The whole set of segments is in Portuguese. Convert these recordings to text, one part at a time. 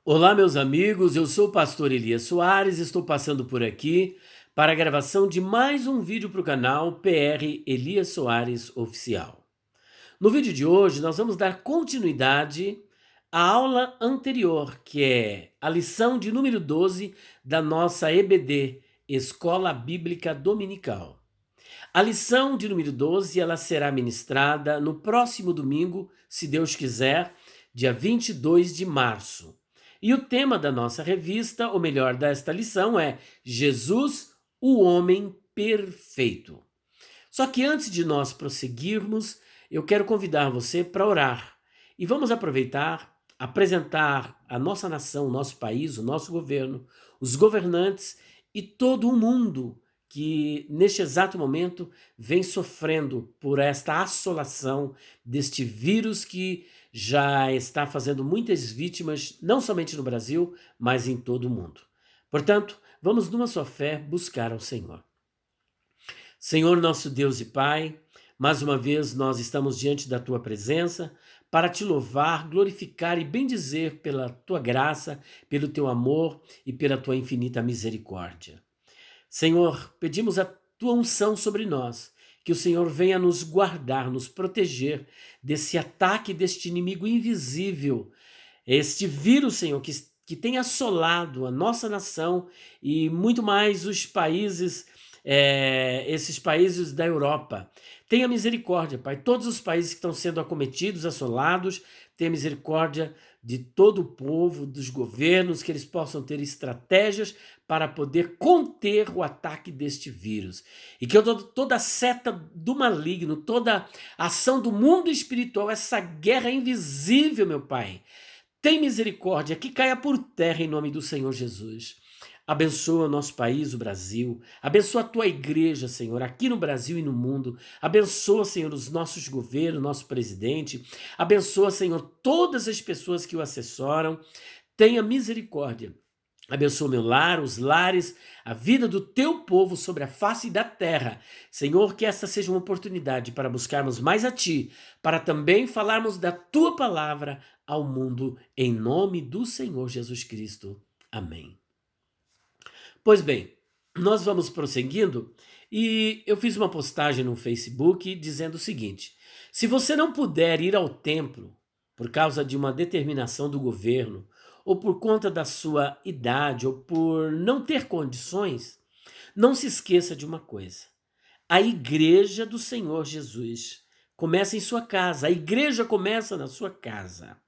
Olá, meus amigos, eu sou o pastor Elias Soares, estou passando por aqui para a gravação de mais um vídeo para o canal PR Elias Soares Oficial. No vídeo de hoje, nós vamos dar continuidade à aula anterior, que é a lição de número 12 da nossa EBD, Escola Bíblica Dominical. A lição de número 12 ela será ministrada no próximo domingo, se Deus quiser, dia 22 de março. E o tema da nossa revista, ou melhor, desta lição, é Jesus, o homem perfeito. Só que antes de nós prosseguirmos, eu quero convidar você para orar. E vamos aproveitar, apresentar a nossa nação, o nosso país, o nosso governo, os governantes e todo o mundo que neste exato momento vem sofrendo por esta assolação deste vírus que já está fazendo muitas vítimas, não somente no Brasil, mas em todo o mundo. Portanto, vamos numa só fé buscar ao Senhor. Senhor nosso Deus e Pai, mais uma vez nós estamos diante da Tua presença para Te louvar, glorificar e bendizer pela Tua graça, pelo Teu amor e pela Tua infinita misericórdia. Senhor, pedimos a Tua unção sobre nós, que o Senhor venha nos guardar, nos proteger desse ataque deste inimigo invisível, este vírus, Senhor, que tem assolado a nossa nação e muito mais os países, esses países da Europa. Tenha misericórdia, Pai, todos os países que estão sendo acometidos, assolados, tenha misericórdia de todo o povo, dos governos, que eles possam ter estratégias para poder conter o ataque deste vírus. E que toda a seta do maligno, toda a ação do mundo espiritual, essa guerra invisível, meu Pai, tem misericórdia, que caia por terra em nome do Senhor Jesus. Abençoa o nosso país, o Brasil. Abençoa a tua igreja, Senhor, aqui no Brasil e no mundo. Abençoa, Senhor, os nossos governos, nosso presidente. Abençoa, Senhor, todas as pessoas que o assessoram. Tenha misericórdia. Abençoa o meu lar, os lares, a vida do teu povo sobre a face da terra. Senhor, que esta seja uma oportunidade para buscarmos mais a ti, para também falarmos da tua palavra ao mundo, em nome do Senhor Jesus Cristo. Amém. Pois bem, nós vamos prosseguindo e eu fiz uma postagem no Facebook dizendo o seguinte: se você não puder ir ao templo por causa de uma determinação do governo, ou por conta da sua idade, ou por não ter condições, não se esqueça de uma coisa: a igreja do Senhor Jesus começa em sua casa, a igreja começa na sua casa.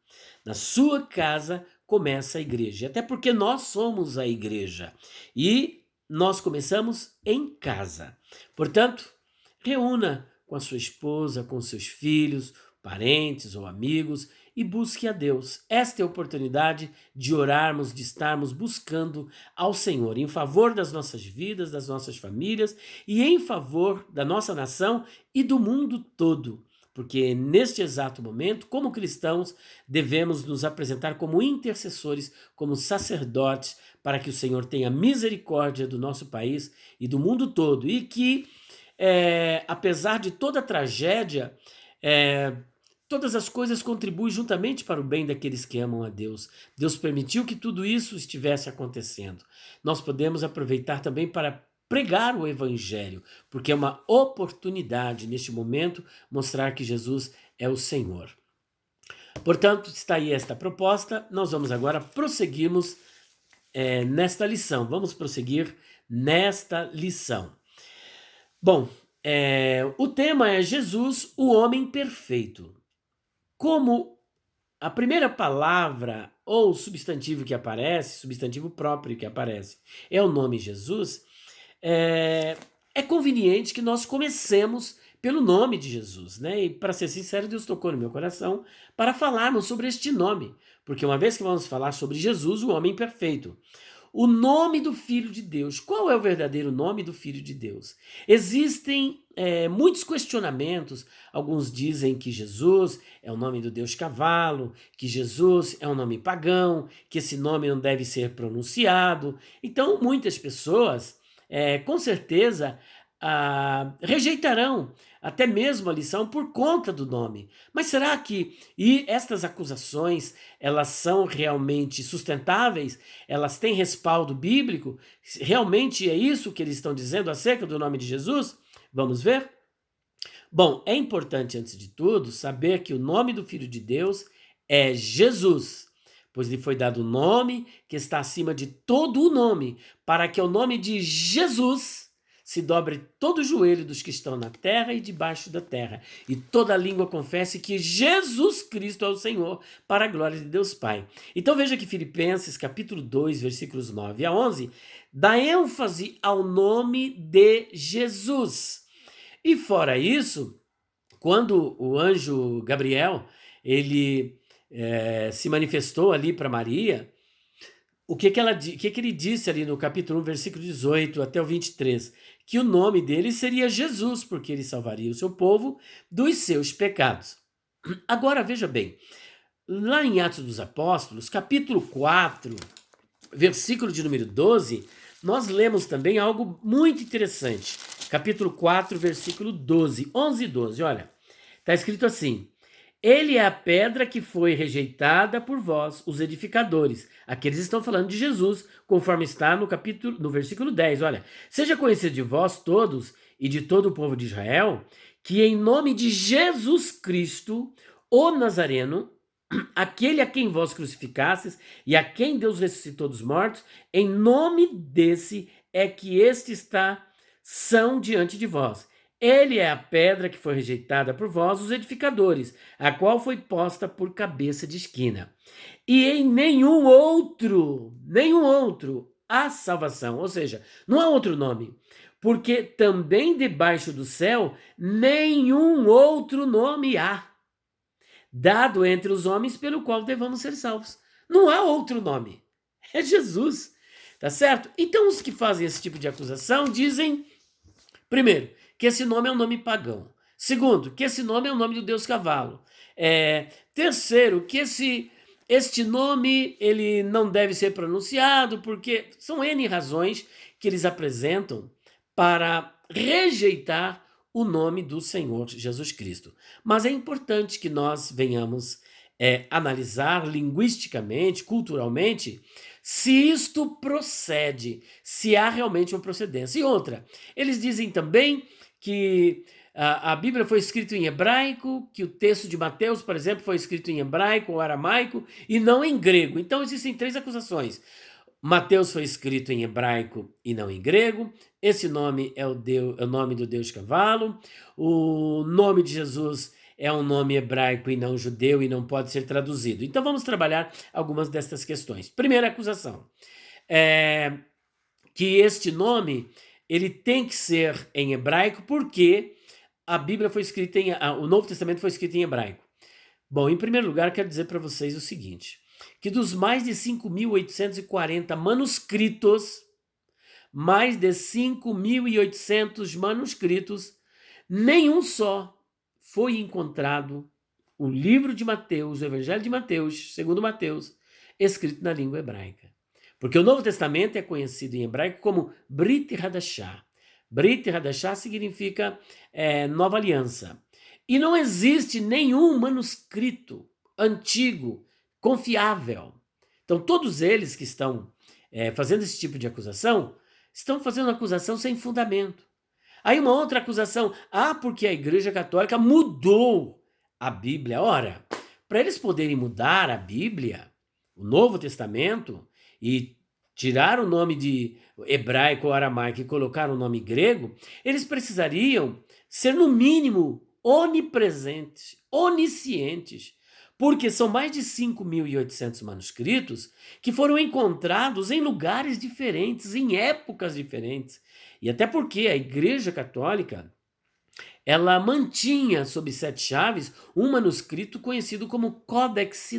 Na sua casa começa a igreja, até porque nós somos a igreja e nós começamos em casa. Portanto, reúna com a sua esposa, com seus filhos, parentes ou amigos e busque a Deus. Esta é a oportunidade de orarmos, de estarmos buscando ao Senhor em favor das nossas vidas, das nossas famílias e em favor da nossa nação e do mundo todo. Porque neste exato momento, como cristãos, devemos nos apresentar como intercessores, como sacerdotes, para que o Senhor tenha misericórdia do nosso país e do mundo todo. E que, apesar de toda a tragédia, todas as coisas contribuem juntamente para o bem daqueles que amam a Deus. Deus permitiu que tudo isso estivesse acontecendo. Nós podemos aproveitar também para pregar o evangelho, porque é uma oportunidade neste momento mostrar que Jesus é o Senhor. Portanto, está aí esta proposta. Nós vamos agora prosseguirmos nesta lição. Vamos prosseguir nesta lição. Bom, o tema é Jesus, o homem perfeito. Como a primeira palavra ou substantivo que aparece, substantivo próprio que aparece, é o nome Jesus, é conveniente que nós comecemos pelo nome de Jesus, né? E para ser sincero, Deus tocou no meu coração para falarmos sobre este nome, porque uma vez que vamos falar sobre Jesus, o homem perfeito, o nome do Filho de Deus. Qual é o verdadeiro nome do Filho de Deus? Existem muitos questionamentos. Alguns dizem que Jesus é o nome do Deus cavalo, que Jesus é um nome pagão, que esse nome não deve ser pronunciado. Então, muitas pessoas, com certeza, rejeitarão até mesmo a lição por conta do nome. Mas será que estas acusações, elas são realmente sustentáveis? Elas têm respaldo bíblico? Realmente é isso que eles estão dizendo acerca do nome de Jesus? Vamos ver? Bom, é importante, antes de tudo, saber que o nome do Filho de Deus é Jesus, pois lhe foi dado o nome que está acima de todo o nome, para que ao nome de Jesus se dobre todo o joelho dos que estão na terra e debaixo da terra, e toda língua confesse que Jesus Cristo é o Senhor, para a glória de Deus Pai. Então veja que Filipenses capítulo 2, versículos 9 a 11, dá ênfase ao nome de Jesus. E fora isso, quando o anjo Gabriel, ele se manifestou ali para Maria, o que ele disse ali no capítulo 1, versículo 18 até o 23? Que o nome dele seria Jesus, porque ele salvaria o seu povo dos seus pecados. Agora, veja bem, lá em Atos dos Apóstolos, capítulo 4, versículo de número 12, nós lemos também algo muito interessante. Capítulo 4, versículo 12, 11 e 12, olha, está escrito assim: ele é a pedra que foi rejeitada por vós, os edificadores. Aqui eles estão falando de Jesus, conforme está no versículo 10. Olha, seja conhecido de vós todos e de todo o povo de Israel, que em nome de Jesus Cristo, o Nazareno, aquele a quem vós crucificastes e a quem Deus ressuscitou dos mortos, em nome desse é que são diante de vós. Ele é a pedra que foi rejeitada por vós, os edificadores, a qual foi posta por cabeça de esquina. E em nenhum outro há salvação. Ou seja, não há outro nome. Porque também debaixo do céu nenhum outro nome há, dado entre os homens pelo qual devamos ser salvos. Não há outro nome. É Jesus. Tá certo? Então os que fazem esse tipo de acusação dizem, primeiro, que esse nome é um nome pagão. Segundo, que esse nome é o nome do Deus Cavalo. Terceiro, que este nome ele não deve ser pronunciado, porque são N razões que eles apresentam para rejeitar o nome do Senhor Jesus Cristo. Mas é importante que nós venhamos analisar linguisticamente, culturalmente, se isto procede, se há realmente uma procedência. E outra, eles dizem também que a Bíblia foi escrita em hebraico, que o texto de Mateus, por exemplo, foi escrito em hebraico ou aramaico e não em grego. Então existem três acusações. Mateus foi escrito em hebraico e não em grego. Esse nome é o nome do Deus Cavalo. O nome de Jesus é um nome hebraico e não judeu e não pode ser traduzido. Então vamos trabalhar algumas dessas questões. Primeira acusação, que este nome ele tem que ser em hebraico porque a Bíblia foi escrita o Novo Testamento foi escrito em hebraico. Bom, em primeiro lugar, quero dizer para vocês o seguinte, que dos mais de 5.840 manuscritos, mais de 5.800 manuscritos, nenhum só foi encontrado o livro de Mateus, o Evangelho de Mateus, segundo Mateus, escrito na língua hebraica. Porque o Novo Testamento é conhecido em hebraico como Brit Hadashah. Brit Hadashah significa nova aliança. E não existe nenhum manuscrito antigo, confiável. Então todos eles que estão fazendo esse tipo de acusação, estão fazendo acusação sem fundamento. Aí uma outra acusação, porque a Igreja Católica mudou a Bíblia. Ora, para eles poderem mudar a Bíblia, o Novo Testamento, e tirar o nome de hebraico ou aramaico e colocar o nome grego, eles precisariam ser, no mínimo, onipresentes, oniscientes, porque são mais de 5.800 manuscritos que foram encontrados em lugares diferentes, em épocas diferentes. E até porque a Igreja Católica, ela mantinha sob 7 chaves um manuscrito conhecido como Codex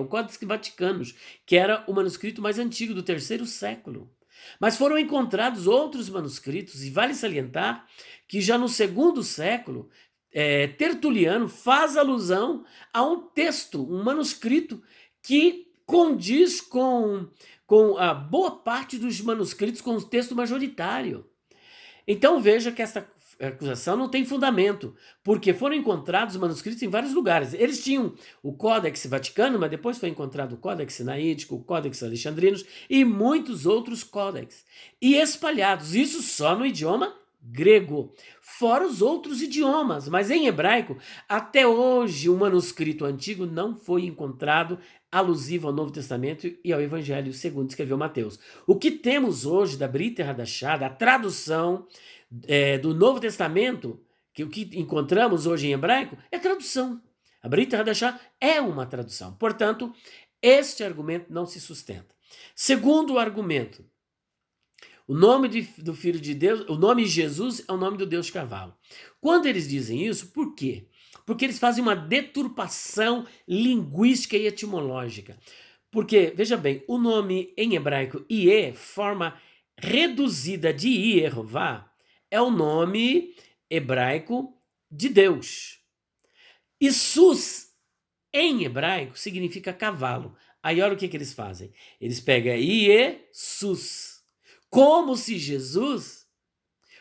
o Codex Vaticanus, que era o manuscrito mais antigo do 3º século. Mas foram encontrados outros manuscritos, e vale salientar que já no 2º século, Tertuliano faz alusão a um texto, um manuscrito que condiz com a boa parte dos manuscritos com o texto majoritário. Então veja que essa acusação não tem fundamento, porque foram encontrados manuscritos em vários lugares. Eles tinham o Códex Vaticano, mas depois foi encontrado o Códex Sinaítico, o Códex Alexandrinos e muitos outros códex. E espalhados, isso só no idioma grego, fora os outros idiomas. Mas em hebraico, até hoje, um manuscrito antigo não foi encontrado alusivo ao Novo Testamento e ao Evangelho segundo escreveu Mateus. O que temos hoje da Brit Hadashah, da tradução do Novo Testamento, que o que encontramos hoje em hebraico, é tradução. A Brit Hadashah é uma tradução. Portanto, este argumento não se sustenta. Segundo argumento, o nome do Filho de Deus, o nome Jesus é o nome do Deus cavalo. Quando eles dizem isso, por quê? Porque eles fazem uma deturpação linguística e etimológica. Porque, veja bem, o nome em hebraico Ie, forma reduzida de Yehová, é o nome hebraico de Deus. E Sus, em hebraico, significa cavalo. Aí olha o que eles fazem. Eles pegam Ie, Sus, como se Jesus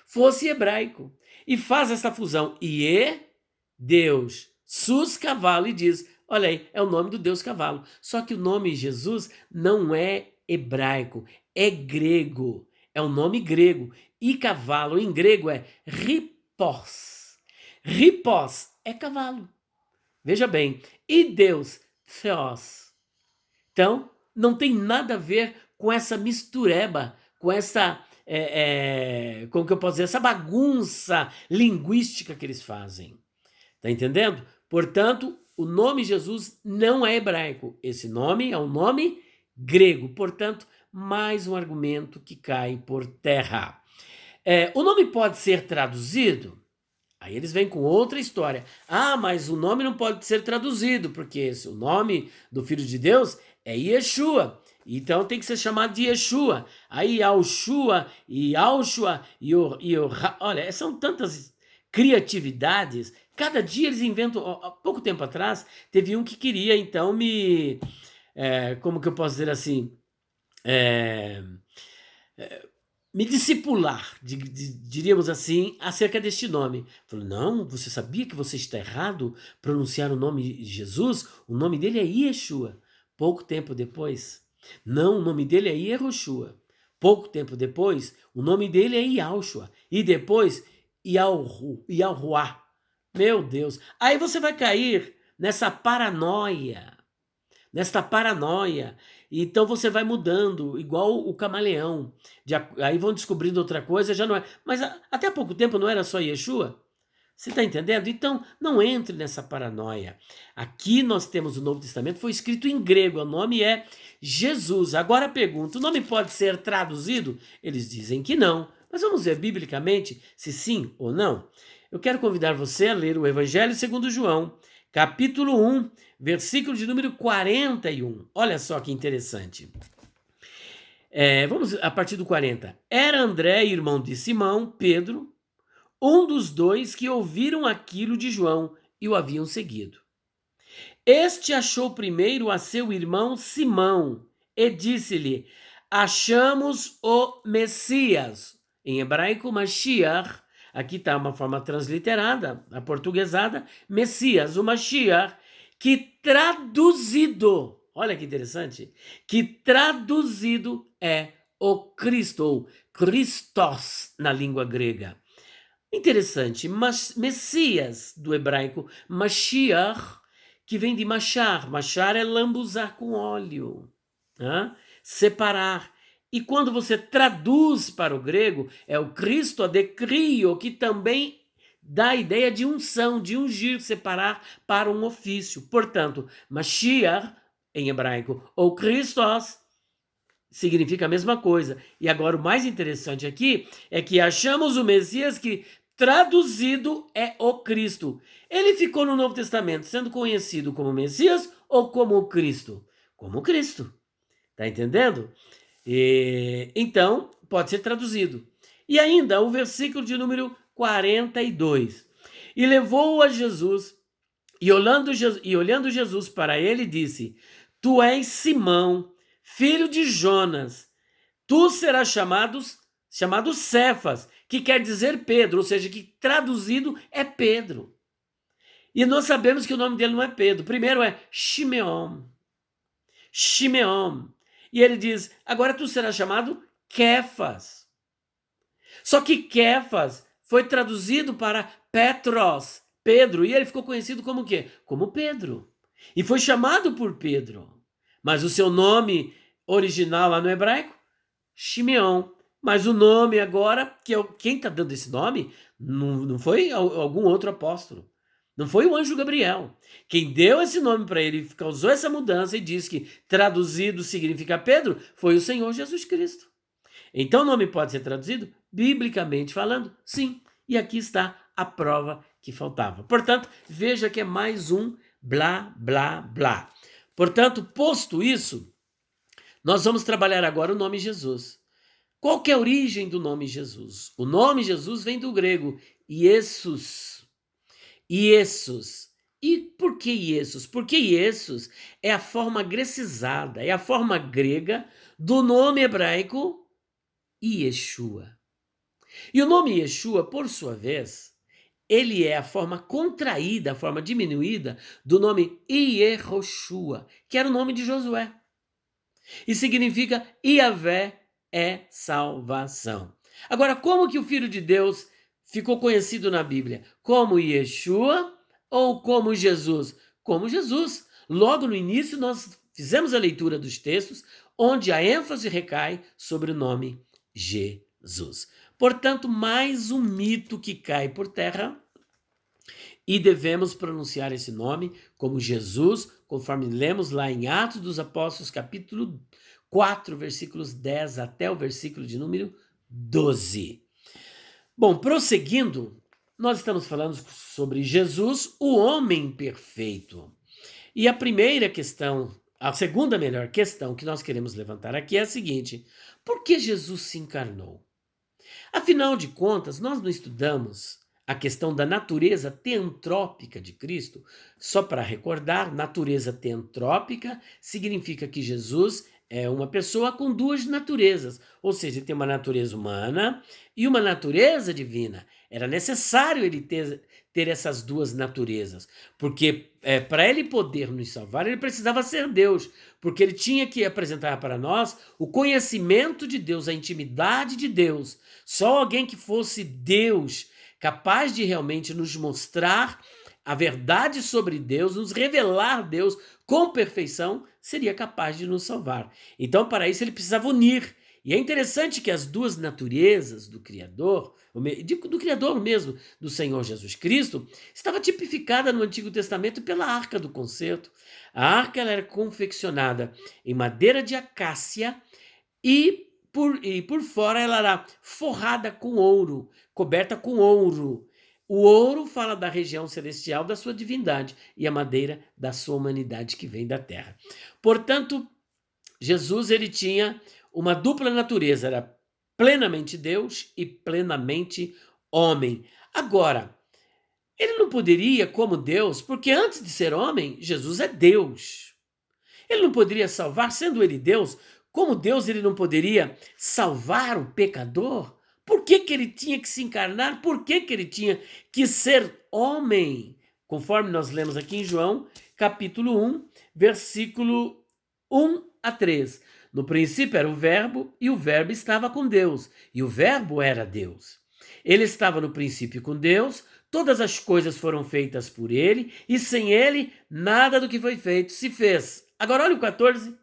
fosse hebraico. E faz essa fusão Ie, Deus, Sus, cavalo, e diz, olha aí, é o nome do Deus cavalo. Só que o nome Jesus não é hebraico, é grego. É um nome grego. E cavalo em grego é ripos. Ripos é cavalo. Veja bem. E Deus, Theos. Então, não tem nada a ver com essa mistureba, com essa, como que eu posso dizer, essa bagunça linguística que eles fazem. Tá entendendo? Portanto, o nome Jesus não é hebraico. Esse nome é um nome grego. Portanto, mais um argumento que cai por terra. O nome pode ser traduzido? Aí eles vêm com outra história. Ah, mas o nome não pode ser traduzido, porque o nome do Filho de Deus é Yeshua. Então tem que ser chamado de Yeshua. Aí Alshua e Alshua olha, são tantas criatividades. Cada dia eles inventam. Há pouco tempo atrás, teve um que queria, então, como que eu posso dizer assim? Me discipular, diríamos assim, acerca deste nome. Falou, não, você sabia que você está errado pronunciar o nome de Jesus? O nome dele é Yeshua. Pouco tempo depois, não, o nome dele é Yehoshua. Pouco tempo depois, o nome dele é Yahshua. E depois, Yahuwah. Meu Deus. Aí você vai cair nessa paranoia. Então você vai mudando, igual o camaleão. Aí vão descobrindo outra coisa, já não é. Mas até há pouco tempo não era só Yeshua? Você está entendendo? Então não entre nessa paranoia. Aqui nós temos o Novo Testamento, foi escrito em grego, o nome é Jesus. Agora pergunta, o nome pode ser traduzido? Eles dizem que não. Mas vamos ver biblicamente se sim ou não. Eu quero convidar você a ler o Evangelho segundo João, capítulo 1, versículo de número 41. Olha só que interessante. Vamos a partir do 40. Era André, irmão de Simão, Pedro, um dos dois que ouviram aquilo de João e o haviam seguido. Este achou primeiro a seu irmão Simão e disse-lhe, achamos o Messias. Em hebraico, Mashiach. Aqui está uma forma transliterada, aportuguesada, Messias, o Mashiach, que traduzido, olha que interessante, que traduzido é o Cristo, ou Christos na língua grega. Interessante, mas Messias do hebraico, Mashiach, que vem de machar. Machar é lambuzar com óleo, separar. E quando você traduz para o grego, é o Cristo adekrio, que também dá a ideia de unção, de ungir, separar para um ofício. Portanto, Mashiach, em hebraico, ou Christos, significa a mesma coisa. E agora o mais interessante aqui é que achamos o Messias que traduzido é o Cristo. Ele ficou no Novo Testamento sendo conhecido como Messias ou como o Cristo? Como Cristo. Tá entendendo? Então, pode ser traduzido. E ainda o versículo de número 42. E levou-o a Jesus, e olhando Jesus para ele, disse, tu és Simão, filho de Jonas, tu serás chamado Cefas, que quer dizer Pedro, ou seja, que traduzido é Pedro. E nós sabemos que o nome dele não é Pedro. Primeiro é Shimeon. Shimeon. E ele diz, agora tu serás chamado Kefas. Só que Kefas foi traduzido para Petros, Pedro, e ele ficou conhecido como o quê? Como Pedro. E foi chamado por Pedro. Mas o seu nome original lá no hebraico, Shimeon. Mas o nome agora, quem está dando esse nome, não foi algum outro apóstolo. Não foi o anjo Gabriel. Quem deu esse nome para ele, causou essa mudança e disse que traduzido significa Pedro, foi o Senhor Jesus Cristo. Então o nome pode ser traduzido? Biblicamente falando, sim. E aqui está a prova que faltava. Portanto, veja que é mais um blá, blá, blá. Portanto, posto isso, nós vamos trabalhar agora o nome Jesus. Qual que é a origem do nome Jesus? O nome Jesus vem do grego Iesus. Iesus. E por que Iesus? Porque Iesus é a forma grecizada, é a forma grega do nome hebraico Yeshua. E o nome Yeshua, por sua vez, ele é a forma contraída, a forma diminuída do nome Yehoshua, que era o nome de Josué. E significa Yahvé é salvação. Agora, como que o Filho de Deus ficou conhecido na Bíblia? Como Yeshua ou como Jesus? Como Jesus. Logo no início nós fizemos a leitura dos textos, onde a ênfase recai sobre o nome Jesus. Portanto, mais um mito que cai por terra e devemos pronunciar esse nome como Jesus, conforme lemos lá em Atos dos Apóstolos, capítulo 4, versículos 10 até o versículo de número 12. Bom, prosseguindo, nós estamos falando sobre Jesus, o homem perfeito. E a primeira questão, a segunda melhor questão que nós queremos levantar aqui é a seguinte: por que Jesus se encarnou? Afinal de contas, nós não estudamos a questão da natureza teantrópica de Cristo. Só para recordar, natureza teantrópica significa que Jesus é uma pessoa com duas naturezas, ou seja, ele tem uma natureza humana e uma natureza divina. Era necessário ele ter essas duas naturezas, porque para ele poder nos salvar, ele precisava ser Deus, porque ele tinha que apresentar para nós o conhecimento de Deus, a intimidade de Deus. Só alguém que fosse Deus, capaz de realmente nos mostrar a verdade sobre Deus, nos revelar Deus com perfeição, seria capaz de nos salvar. Então, para isso, ele precisava unir. E é interessante que as duas naturezas do Criador, do Criador mesmo, do Senhor Jesus Cristo, estava tipificada no Antigo Testamento pela Arca do Concerto. A arca ela era confeccionada em madeira de acácia e por fora ela era forrada com ouro, coberta com ouro. O ouro fala da região celestial da sua divindade e a madeira da sua humanidade que vem da terra. Portanto, Jesus ele tinha uma dupla natureza, era plenamente Deus e plenamente homem. Agora, ele não poderia, como Deus, porque antes de ser homem, Jesus é Deus. Ele não poderia salvar, sendo ele Deus. Como Deus, ele não poderia salvar o pecador? Por que ele tinha que se encarnar? Por que ele tinha que ser homem? Conforme nós lemos aqui em João, capítulo 1, versículo 1 a 3. No princípio era o verbo, e o verbo estava com Deus, e o verbo era Deus. Ele estava no princípio com Deus, todas as coisas foram feitas por ele, e sem ele, nada do que foi feito se fez. Agora olha o 14.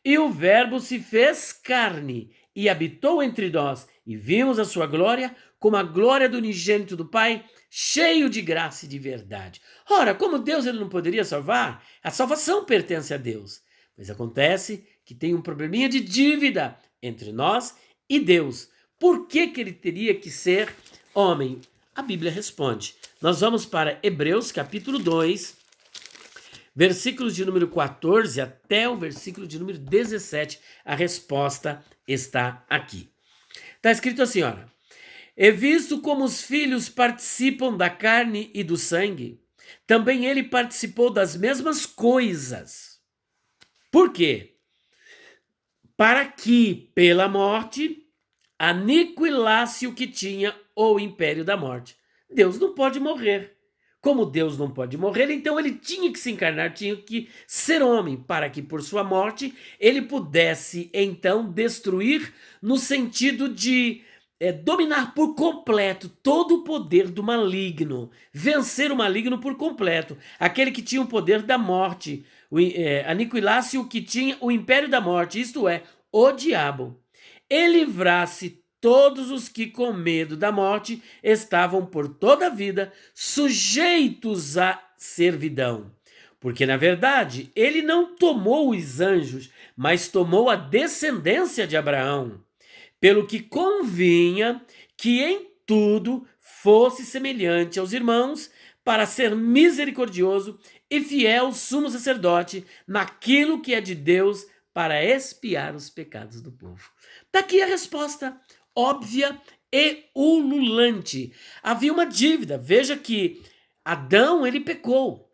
E o verbo se fez carne, e habitou entre nós, e vimos a sua glória, como a glória do unigênito do Pai, cheio de graça e de verdade. Ora, como Deus ele não poderia salvar? A salvação pertence a Deus. Mas acontece que tem um probleminha de dívida entre nós e Deus. Por que ele teria que ser homem? A Bíblia responde. Nós vamos para Hebreus capítulo 2, versículos de número 14 até o versículo de número 17. A resposta está aqui. Está escrito assim, olha. E visto como os filhos participam da carne e do sangue, também ele participou das mesmas coisas. Por quê? Para que, pela morte, aniquilasse o que tinha o império da morte. Deus não pode morrer. Como Deus não pode morrer, então ele tinha que se encarnar, tinha que ser homem, para que por sua morte ele pudesse então destruir, no sentido de dominar por completo todo o poder do maligno, vencer o maligno por completo, aquele que tinha o poder da morte, aniquilasse o que tinha o império da morte, isto é, o diabo, e livrasse todos os que com medo da morte estavam por toda a vida sujeitos à servidão. Porque, na verdade, ele não tomou os anjos, mas tomou a descendência de Abraão, pelo que convinha que em tudo fosse semelhante aos irmãos, para ser misericordioso e fiel sumo sacerdote naquilo que é de Deus, para expiar os pecados do povo. Está aqui a resposta óbvia e ululante. Havia uma dívida. Veja que Adão, ele pecou.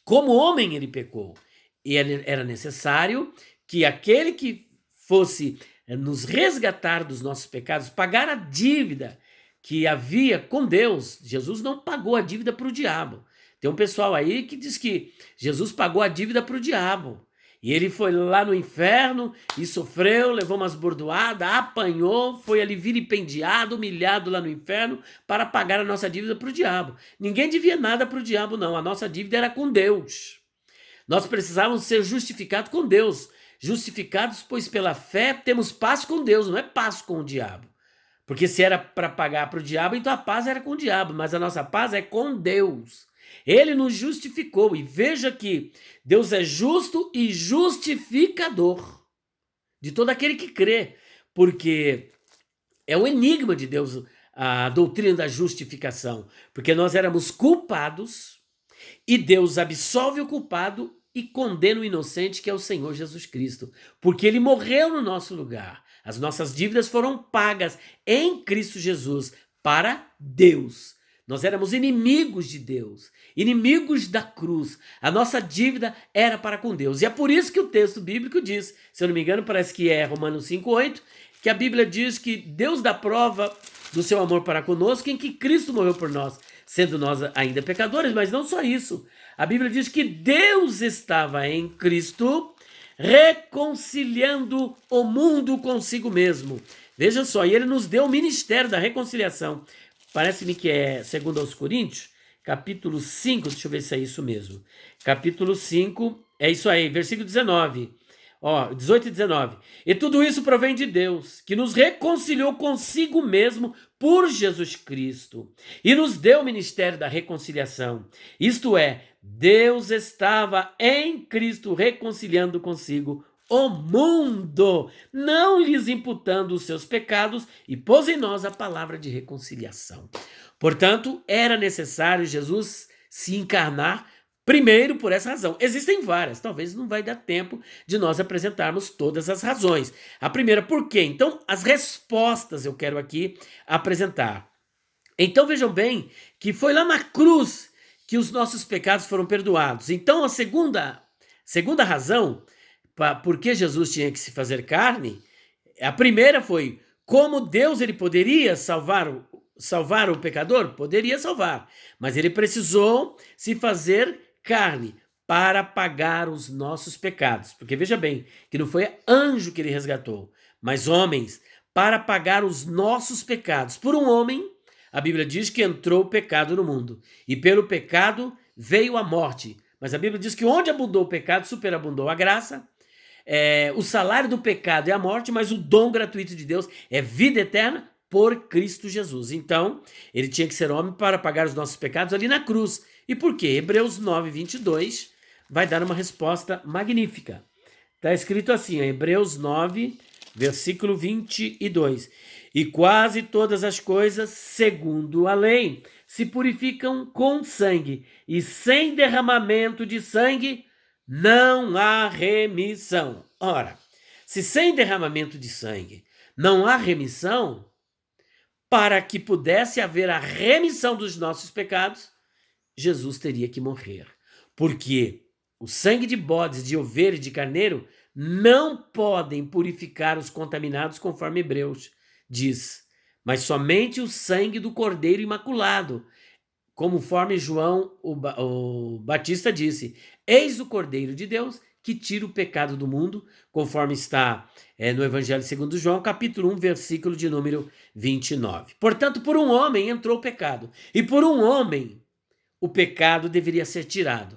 Como homem, ele pecou. E era necessário que aquele que fosse nos resgatar dos nossos pecados, pagar a dívida que havia com Deus. Jesus não pagou a dívida para o diabo. Tem um pessoal aí que diz que Jesus pagou a dívida para o diabo. E ele foi lá no inferno e sofreu, levou umas bordoadas, apanhou, foi ali vilipendiado, humilhado lá no inferno para pagar a nossa dívida para o diabo. Ninguém devia nada para o diabo, não. A nossa dívida era com Deus. Nós precisávamos ser justificados com Deus. Justificados, pois pela fé temos paz com Deus, não é paz com o diabo. Porque se era para pagar para o diabo, então a paz era com o diabo, mas a nossa paz é com Deus. Ele nos justificou, e veja que Deus é justo e justificador de todo aquele que crê, porque é o enigma de Deus a doutrina da justificação, porque nós éramos culpados e Deus absolve o culpado e condena o inocente, que é o Senhor Jesus Cristo, porque ele morreu no nosso lugar. As nossas dívidas foram pagas em Cristo Jesus para Deus. Nós éramos inimigos de Deus, inimigos da cruz. A nossa dívida era para com Deus. E é por isso que o texto bíblico diz, se eu não me engano, parece que é Romanos 5:8, que a Bíblia diz que Deus dá prova do seu amor para conosco em que Cristo morreu por nós, sendo nós ainda pecadores, mas não só isso. A Bíblia diz que Deus estava em Cristo reconciliando o mundo consigo mesmo. Veja só, e ele nos deu o ministério da reconciliação. Parece-me que é 2 aos Coríntios, capítulo 5, deixa eu ver se é isso mesmo. Capítulo 5, é isso aí, versículo 19. 18 e 19. E tudo isso provém de Deus, que nos reconciliou consigo mesmo por Jesus Cristo e nos deu o ministério da reconciliação. Isto é, Deus estava em Cristo reconciliando consigo o mundo, não lhes imputando os seus pecados, e pôs em nós a palavra de reconciliação. Portanto, era necessário Jesus se encarnar primeiro por essa razão. Existem várias, talvez não vai dar tempo de nós apresentarmos todas as razões. A primeira, por quê? Então, as respostas eu quero aqui apresentar. Então, vejam bem que foi lá na cruz que os nossos pecados foram perdoados. Então, a segunda razão por que Jesus tinha que se fazer carne, a primeira foi como Deus ele poderia salvar o pecador? Poderia salvar, mas ele precisou se fazer carne para pagar os nossos pecados. Porque veja bem, que não foi anjo que ele resgatou, mas homens, para pagar os nossos pecados. Por um homem, a Bíblia diz que entrou o pecado no mundo, e pelo pecado veio a morte. Mas a Bíblia diz que onde abundou o pecado, superabundou a graça. O salário do pecado é a morte, mas o dom gratuito de Deus é vida eterna por Cristo Jesus. Então, ele tinha que ser homem para pagar os nossos pecados ali na cruz. E por quê? Hebreus 9, 22 vai dar uma resposta magnífica. Está escrito assim, Hebreus 9, versículo 22. E quase todas as coisas, segundo a lei, se purificam com sangue, e sem derramamento de sangue não há remissão. Ora, se sem derramamento de sangue não há remissão, para que pudesse haver a remissão dos nossos pecados, Jesus teria que morrer. Porque o sangue de bodes, de ovelha e de carneiro não podem purificar os contaminados, conforme Hebreus diz, mas somente o sangue do Cordeiro Imaculado, conforme João o Batista disse, eis o Cordeiro de Deus que tira o pecado do mundo, conforme está no Evangelho segundo João, capítulo 1, versículo de número 29. Portanto, por um homem entrou o pecado, e por um homem o pecado deveria ser tirado.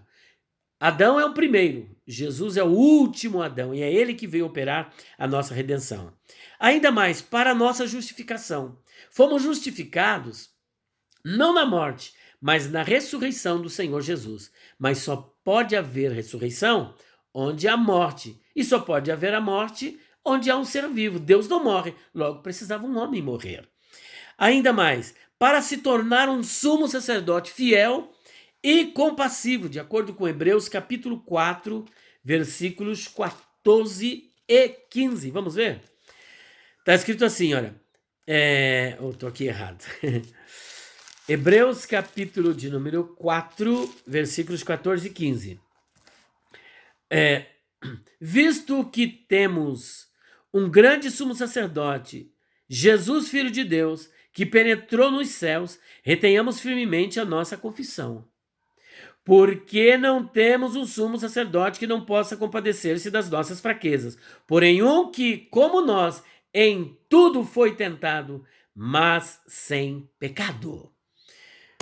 Adão é o primeiro, Jesus é o último Adão, e é ele que veio operar a nossa redenção. Ainda mais, para a nossa justificação. Fomos justificados não na morte, mas na ressurreição do Senhor Jesus. Mas só pode haver ressurreição onde há morte, e só pode haver a morte onde há um ser vivo. Deus não morre, logo precisava um homem morrer. Ainda mais, para se tornar um sumo sacerdote fiel e compassivo, de acordo com Hebreus capítulo 4, versículos 14 e 15. Vamos ver? Está escrito assim, olha. Estou aqui errado. Hebreus capítulo de número 4, versículos 14 e 15. Visto que temos um grande sumo sacerdote, Jesus, Filho de Deus, que penetrou nos céus, retenhamos firmemente a nossa confissão. Porque não temos um sumo sacerdote que não possa compadecer-se das nossas fraquezas, porém um que, como nós, em tudo foi tentado, mas sem pecado.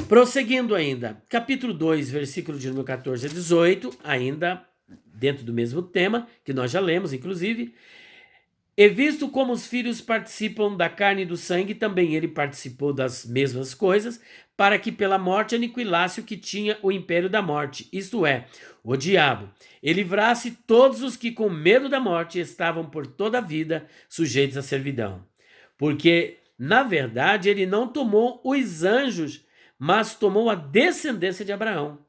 Prosseguindo ainda, capítulo 2, versículo de número 14 a 18, ainda dentro do mesmo tema, que nós já lemos, inclusive. E visto como os filhos participam da carne e do sangue, também ele participou das mesmas coisas, para que pela morte aniquilasse o que tinha o império da morte, isto é, o diabo, e livrasse todos os que com medo da morte estavam por toda a vida sujeitos à servidão. Porque, na verdade, ele não tomou os anjos, mas tomou a descendência de Abraão,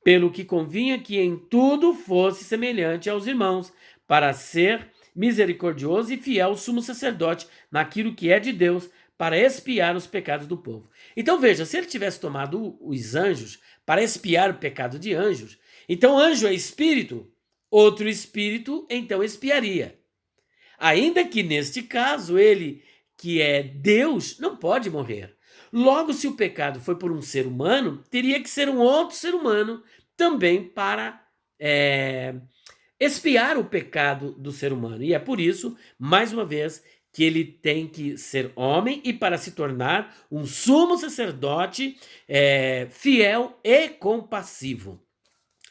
pelo que convinha que em tudo fosse semelhante aos irmãos, para ser misericordioso e fiel sumo sacerdote naquilo que é de Deus, para expiar os pecados do povo. Então veja, se ele tivesse tomado os anjos para expiar o pecado de anjos, então anjo é espírito, outro espírito então expiaria. Ainda que neste caso ele, que é Deus, não pode morrer. Logo, se o pecado foi por um ser humano, teria que ser um outro ser humano também para expiar o pecado do ser humano. E é por isso, mais uma vez, que ele tem que ser homem e para se tornar um sumo sacerdote fiel e compassivo.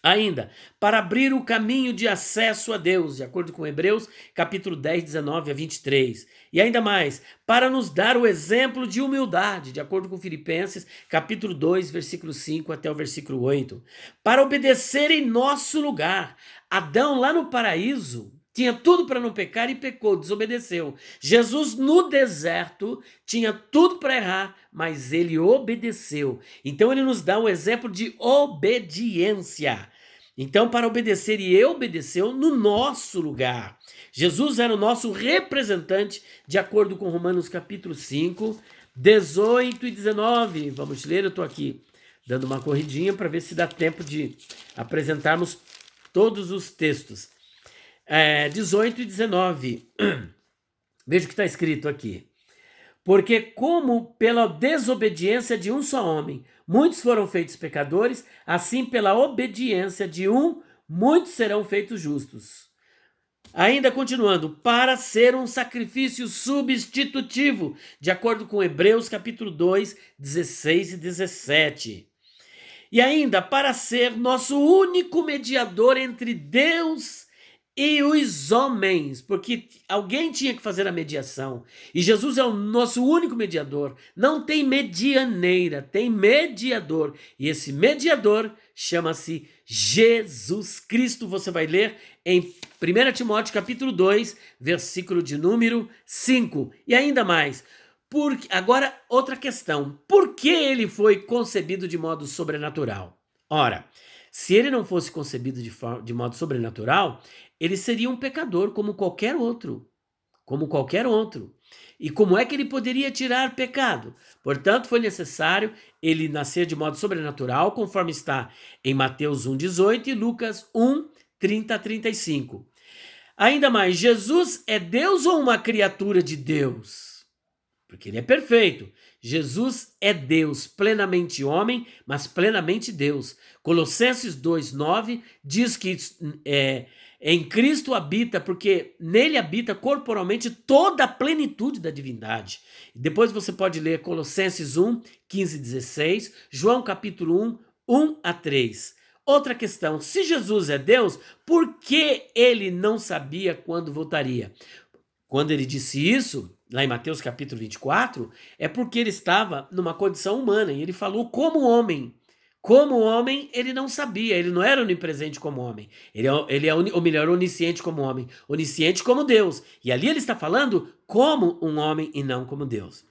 Ainda, para abrir o caminho de acesso a Deus, de acordo com Hebreus, capítulo 10, 19 a 23. E ainda mais, para nos dar o exemplo de humildade, de acordo com Filipenses, capítulo 2, versículo 5 até o versículo 8. Para obedecer em nosso lugar. Adão, lá no paraíso, tinha tudo para não pecar e pecou, desobedeceu. Jesus, no deserto, tinha tudo para errar, mas ele obedeceu. Então, ele nos dá um exemplo de obediência. Então, para obedecer, e ele obedeceu no nosso lugar. Jesus era o nosso representante, de acordo com Romanos capítulo 5, 18 e 19. Vamos ler, eu estou aqui dando uma corridinha para ver se dá tempo de apresentarmos todos os textos. 18 e 19. Veja o que está escrito aqui. Porque como pela desobediência de um só homem, muitos foram feitos pecadores, assim pela obediência de um, muitos serão feitos justos. Ainda continuando, para ser um sacrifício substitutivo, de acordo com Hebreus capítulo 2, 16 e 17. E ainda, para ser nosso único mediador entre Deus e os homens, porque alguém tinha que fazer a mediação. E Jesus é o nosso único mediador. Não tem medianeira, tem mediador. E esse mediador chama-se Jesus Cristo. Você vai ler em 1 Timóteo capítulo 2, versículo de número 5. E ainda mais. Agora, outra questão. Por que ele foi concebido de modo sobrenatural? Ora, se ele não fosse concebido de modo sobrenatural, ele seria um pecador como qualquer outro. Como qualquer outro. E como é que ele poderia tirar pecado? Portanto, foi necessário ele nascer de modo sobrenatural, conforme está em Mateus 1,18 e Lucas 1, 30 a 35. Ainda mais, Jesus é Deus ou uma criatura de Deus? porque ele é perfeito. Jesus é Deus, plenamente homem, mas plenamente Deus. Colossenses 2:9 diz que em Cristo habita, porque nele habita corporalmente toda a plenitude da divindade. Depois você pode ler Colossenses 1:15-16, João capítulo 1:1-3. Outra questão, se Jesus é Deus, por que ele não sabia quando voltaria? Quando ele disse isso, lá em Mateus capítulo 24, é porque ele estava numa condição humana, e ele falou como homem. Como homem, ele não sabia, ele não era onipresente como homem. Ele é ou melhor, onisciente como homem, onisciente como Deus. E ali ele está falando como um homem e não como Deus.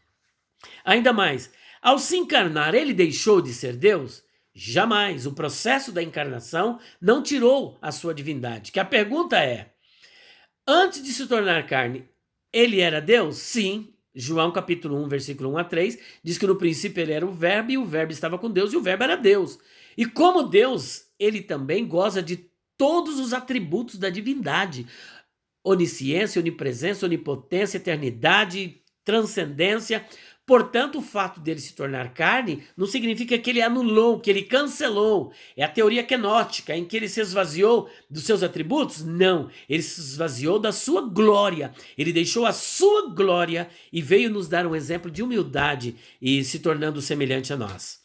Ainda mais, ao se encarnar, ele deixou de ser Deus? Jamais. O processo da encarnação não tirou a sua divindade. Que a pergunta é, antes de se tornar carne, ele era Deus? Sim. João capítulo 1, versículo 1-3, diz que no princípio ele era o verbo e o verbo estava com Deus e o verbo era Deus. E como Deus, ele também goza de todos os atributos da divindade. Onisciência, onipresença, onipotência, eternidade, transcendência. Portanto, o fato dele se tornar carne não significa que ele anulou, que ele cancelou. É a teoria quenótica, em que ele se esvaziou dos seus atributos? Não, ele se esvaziou da sua glória. Ele deixou a sua glória e veio nos dar um exemplo de humildade e se tornando semelhante a nós.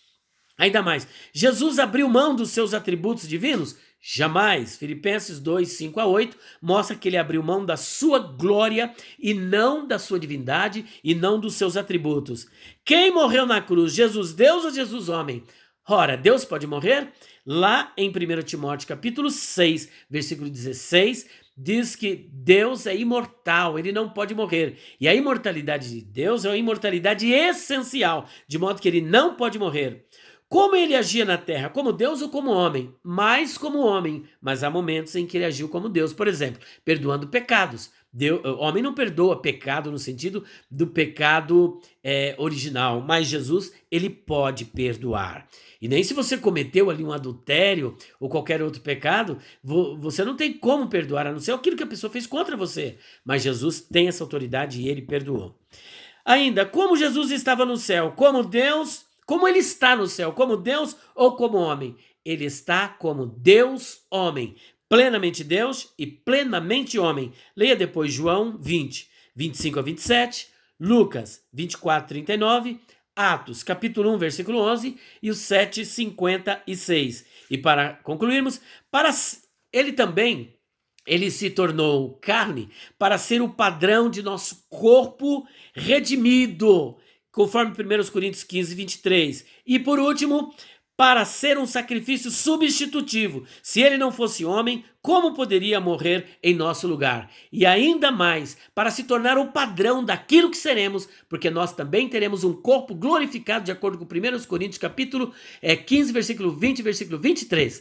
Ainda mais, Jesus abriu mão dos seus atributos divinos? Jamais. Filipenses 2:5-8 mostra que ele abriu mão da sua glória e não da sua divindade e não dos seus atributos. Quem morreu na cruz? Jesus Deus ou Jesus homem? Ora, Deus pode morrer? Lá em 1 Timóteo capítulo 6, versículo 16, diz que Deus é imortal, ele não pode morrer. E a imortalidade de Deus é uma imortalidade essencial, de modo que ele não pode morrer. Como ele agia na terra? Como Deus ou como homem? Mais como homem, mas há momentos em que ele agiu como Deus. Por exemplo, perdoando pecados. O homem não perdoa pecado no sentido do pecado original, mas Jesus, ele pode perdoar. E nem se você cometeu ali um adultério ou qualquer outro pecado, você não tem como perdoar, a não ser aquilo que a pessoa fez contra você. Mas Jesus tem essa autoridade e ele perdoou. Ainda, como Jesus estava no céu? Como Deus... Como ele está no céu? Como Deus ou como homem? Ele está como Deus homem. Plenamente Deus e plenamente homem. Leia depois João 20, 25-27, Lucas 24:39, Atos capítulo 1, versículo 11 e o 7:56. E para concluirmos, ele se tornou carne para ser o padrão de nosso corpo redimido, conforme 1 Coríntios 15:23. E por último, para ser um sacrifício substitutivo. Se ele não fosse homem, como poderia morrer em nosso lugar? E ainda mais, para se tornar o padrão daquilo que seremos, porque nós também teremos um corpo glorificado, de acordo com 1 Coríntios capítulo 15, versículo 20 e versículo 23.